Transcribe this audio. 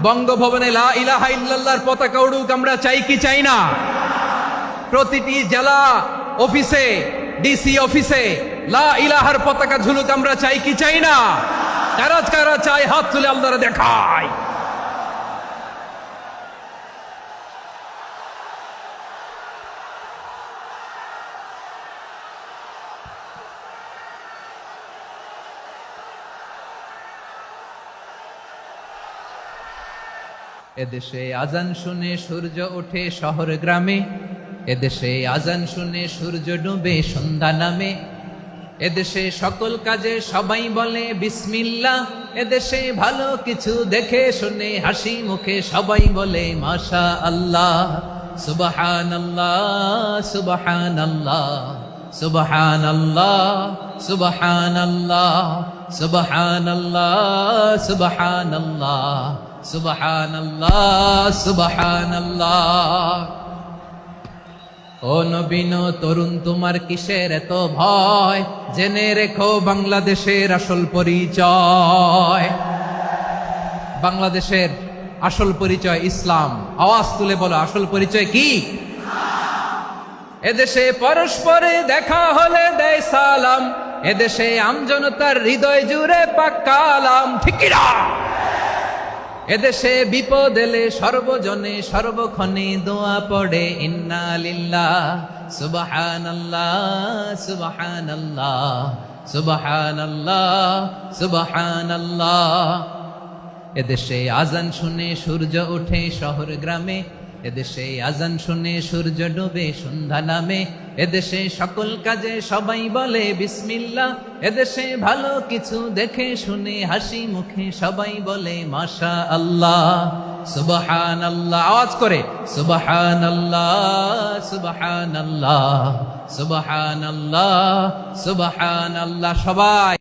বঙ্গভবনে লা ইলাহা ইল্লাল্লাহর পতাকা উড়ুক, আমরা চাই কি চাই না? প্রতিটি জেলা অফিসে, ডিসি অফিসে লা ইলাহার পতাকা ঝুলুক, আমরা চাই কি চাই না? কারা কারা চাই হাত তুলে আল্লাহরে দেখায়। এদেশে আজান শুনে সূর্য ওঠে শহর গ্রামে, এদেশে আজান শুনে সূর্য ডুবে সন্ধ্যা নামে, এদেশে সকল কাজে সবাই বলে বিসমিল্লাহ, এদেশে ভালো কিছু দেখে শুনে হাসি মুখে সবাই বলে মাশা আল্লাহ। সুবহানাল্লাহ সুবহানাল্লাহ সুবহানাল্লাহ সুবহানাল্লাহ সুবহানাল্লাহ সুবহানাল্লাহ সুবহানাল্লাহ সুবহানাল্লাহ। ও নবীন তরুণ, তোমার কিসের এত ভয়? জেনে রেখো বাংলাদেশের আসল পরিচয়। বাংলাদেশের আসল পরিচয় ইসলাম। আওয়াজ তুলে বলো, আসল পরিচয় কি? এদেশে পরস্পরে দেখা হলে দেয় সালাম, এদেশে আমজনতার হৃদয় জুড়ে পাক্কালাম, ঠিক কি না? এদেশে বিপদ এলে সর্বজনে সর্বক্ষণে দোয়া পড়ে ইন্না লিল্লাহ সুবহানাল্লাহ সুবহানাল্লাহ সুবহানাল্লাহ সুবহানাল্লাহ। এদেশে আজান শুনে সূর্য ওঠে শহর গ্রামে, এদেশে আজান শুনে সূর্য ডুবে সন্ধ্যা নামে, এদেশে সকল কাজে সবাই বলে বিসমিল্লাহ, এদেশে ভালো কিছু দেখে শুনে হাসি মুখে সবাই বলে মাশা আল্লাহ। সুবহানাল্লাহ, আওয়াজ করে সুবহানাল্লাহ সুবহানাল্লাহ সুবহানাল্লাহ সুবহানাল্লাহ। সবাই